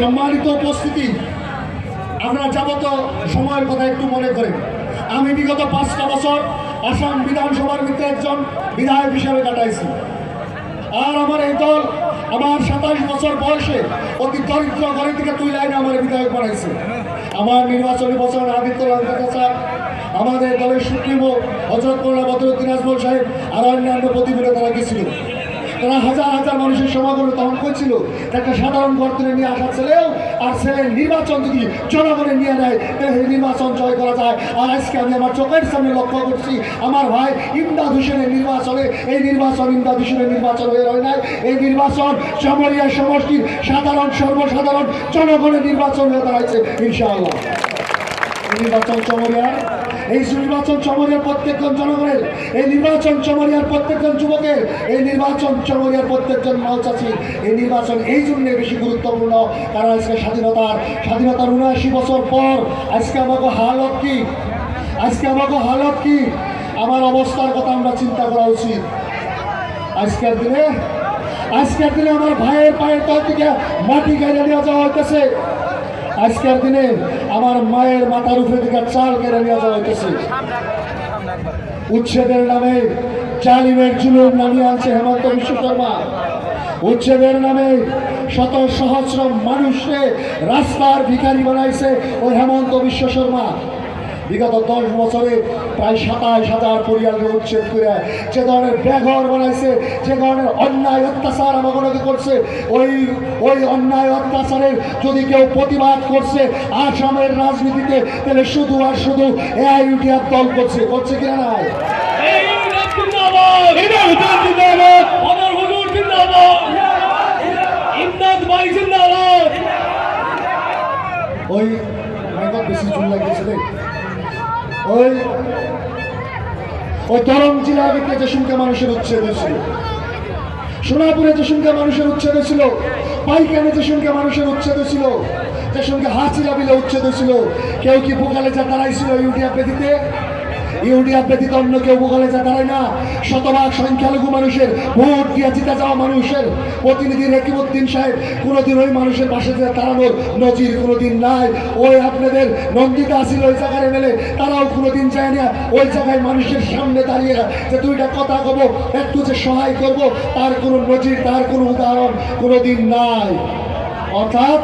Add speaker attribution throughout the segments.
Speaker 1: সম্মানিত উপস্থিতি, আমরা যাবত সময়ের কথা একটু মনে করেন। আমি বিগত 5টা বছর আসাম বিধানসভার ভিতরে একজন বিধায়ক হিসাবে কাটাইছি। আর আমার এই দল আমার 27 বছর বয়সে অতি দরিদ্র ঘরে থেকে তুই লাইনে আমার বিধায়ক বানাইছে। আমার নির্বাচনী বছর আদিত্য স্যার, আমাদের দলের সুপ্রিমো হযরত মৌলানা বদরুদ্দিন আজমল সাহেব আর অন্যান্য প্রতিনিধিরা তারা গেছিল। তারা হাজার হাজার মানুষের সমাগম তখন করছিল। একটা সাধারণ গর্তনে নিয়ে আসা ছেলেও আর ছেলের নির্বাচন যদি জনগণে নিয়ে নেয় তাহলে নির্বাচন জয় করা যায়। আর আজকে আমি আমার চোখের সামনে লক্ষ্য করছি আমার ভাই ইমদাদ হোসেনের নির্বাচনে, এই নির্বাচন ইমদাদ হোসেনের নির্বাচন হয়ে রয় নাই, এই নির্বাচন চমরিয়া সমষ্টির সর্বসাধারণ জনগণের নির্বাচন হয়ে দাঁড়াইছে ইনশাআল্লাহ। নির্বাচন চমরিয়ার, এই নির্বাচন চমরিয়ার প্রত্যেকজন জনগণের, এই নির্বাচন চমরিয়ার প্রত্যেকজন যুবকের, এই নির্বাচন চমরিয়ার প্রত্যেকজন মাওচাষী। এই নির্বাচন এই জন্য বেশি গুরুত্বপূর্ণ কারণ আজকে স্বাধীনতার 79 বছর পর আজকে আমাকে হালত কি, আমার অবস্থার কথা আমরা চিন্তা করা উচিত। আজকের দিনে আমার ভাইয়ের পায়ের তল থেকে মাটি কেড়ে নিয়ে যাওয়া হইতেছে। আজকের দিনে আমার মায়ের মাথার উপরে থেকে চাল কেড়ে নিয়ে যাওয়া হইতেছে। উচ্ছেদের নামে জালিমের জুলুম নামিয়ে আনছে হেমন্ত বিশ্ব শর্মা। উচ্ছেদের নামে শত সহস্র মানুষকে রাস্তার ভিখারি বানাইছে ওই হেমন্ত বিশ্ব শর্মা। বিগত 10 বছরে প্রায় 27,000 পরিবারকে উচ্ছেদ করে যে ধরনের বেঘর বানাইছে, যে ধরনের অন্যায় অত্যাচার আমাকে করছে, ওই অন্যায় অত্যাচারের যদি কেউ প্রতিবাদ করছে আসামের রাজনীতিতে তাহলে শুধু আর শুধু এআইইউডিএফ দল করছে কিনা নাই? ওই বেশি চুল লাগিয়েছে ওই দরং জেলার ভিতরে যে সংখ্যা মানুষের উচ্ছেদ হয়েছিল, সোনাপুরে যে সংখ্যা মানুষের উচ্ছেদ হয়েছিল, পাইকানে যে সংখ্যা মানুষের উচ্ছেদ হয়েছিল, যে সংখ্যা হাসিরা বিলে উচ্ছেদ হয়েছিল, কেউ কি বোকালে যা দাঁড়াইছিল ইউডিএফ ব্যতীত অন্য কেউ বোকালে যা দাঁড়ায় না। শতভাগ সংখ্যালঘু মানুষের ভোট দিয়ে জিতে যাওয়া মানুষের প্রতিনিধি রকিবউদ্দিন সাহেব কোনোদিন ওই মানুষের পাশে যে দাঁড়ানোর নজির কোনোদিন নাই। ওই আপনাদের নন্দিতা আসিল ওই জায়গায় মেলে, তারাও কোনোদিন যায় না ওই জায়গায় মানুষের সামনে দাঁড়িয়ে যে দুইটা কথা কব, একটু যে সহায় করব, তার কোনো নজির, তার কোনো উদাহরণ কোনোদিন নাই। অর্থাৎ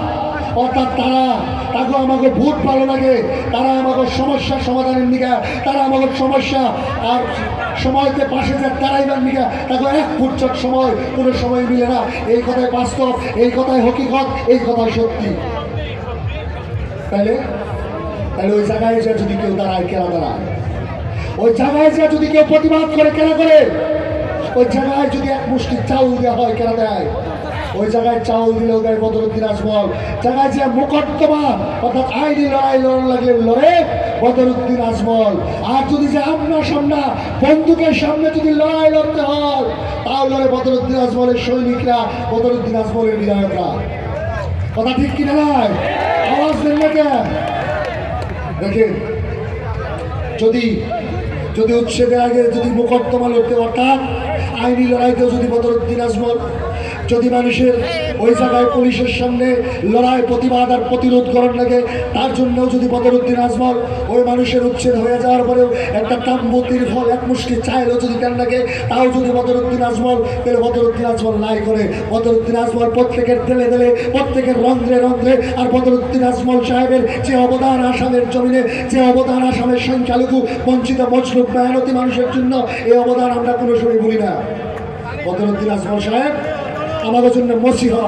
Speaker 1: তাকে আমাকে ভোট ভালো লাগে, তারা আমাকে সমস্যা সমাধানের দিকে, তারা আমাকে সমস্যা আর সময়তে পাশে যে দাঁড়াইবার দিকে তাকে 1 ফুট সময় কোনো সময় মিলে না। এই কথাই বাস্তব, এই কথাই হকিকত, এই কথাই সত্যি। তাহলে ওই জায়গায় যে যদি কেউ দাঁড়ায় কেনা দাঁড়ায়, ওই জায়গায় যে যদি কেউ প্রতিবাদ করে কেনা করে, ওই জায়গায় যদি এক মুষ্টি চাউল দেওয়া হয় কেনা দেয়, ওই জায়গায় চাউল দিলেও দেয় বদরুদ্দিন আজমল। জায়গায় যে মোকদ্দমা অর্থাৎ আইনি লড়াই লাগলে লড়ে বদরুদ্দিন আজমল। আর যদি যে সামনা বন্দুকের সামনে যদি লড়াই লড়তে হয় তাও লড়ে বদরুদ্দিন আজমলের সৈনিকরা, বদরুদ্দিন আজমলের বিধায়করা। কথা ঠিক কিনা নাই? আওয়াজ দেন না কেন? দেখেন, যদি উচ্ছেদের আগে যদি মোকদ্দমা লড়তে অর্থাৎ আইনি লড়াইতেও যদি বদরুদ্দিন আজমল, যদি মানুষের ওই জায়গায় পুলিশের সামনে লড়াই প্রতিবাদ আর প্রতিরোধ করার লাগে, তার জন্যও যদি বদরুদ্দিন আজমল ওই মানুষের উচ্ছেদ হয়ে যাওয়ার পরেও একটা তাম্বুতির ফল এক মুষ্টি চাইলেও যদি কেন লাগে, তাও যদি বদরুদ্দিন আজমল, তাহলে বদরুদ্দিন আজমল নাই করে। বদরুদ্দিন আজমল প্রত্যেকের দেলে প্রত্যেকের রন্ধ্রে আর বদরুদ্দিন আজমল সাহেবের যে অবদান আসামের জমিনে, যে অবদান আসামের সংখ্যালঘু বঞ্চিত মজলুম মেহনতি মানুষের জন্য, এই অবদান আমরা কোনো সময় ভুলি না। বদরুদ্দিন আজমল সাহেব আমাদের জন্য মসিহা,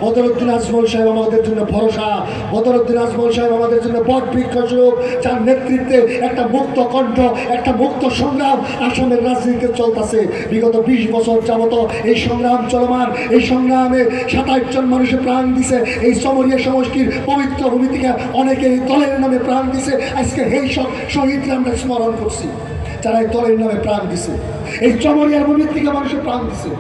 Speaker 1: বদরুদ্দিন আজমল সাহেব আমাদের জন্য ভরসা, বদরুদ্দিন আজমল সাহেব আমাদের জন্য বট বৃক্ষ স্বরূপ, যার নেতৃত্বে একটা মুক্ত কণ্ঠ, একটা মুক্ত সংগ্রাম আসামের রাজনীতিতে চলতেছে। বিগত 20 বছর যাবত এই সংগ্রাম চলমান। এই সংগ্রামে 27 জন মানুষের প্রাণ দিছে। এই চমরিয়া সমষ্টির পবিত্র ভূমি থেকে অনেকে এই দলের নামে প্রাণ দিছে। আজকে এই সব শহীদরা আমরা স্মরণ করছি, যারা এই দলের নামে প্রাণ দিছে, এই চমরিয়ার ভূমির থেকে মানুষের প্রাণ দিছে।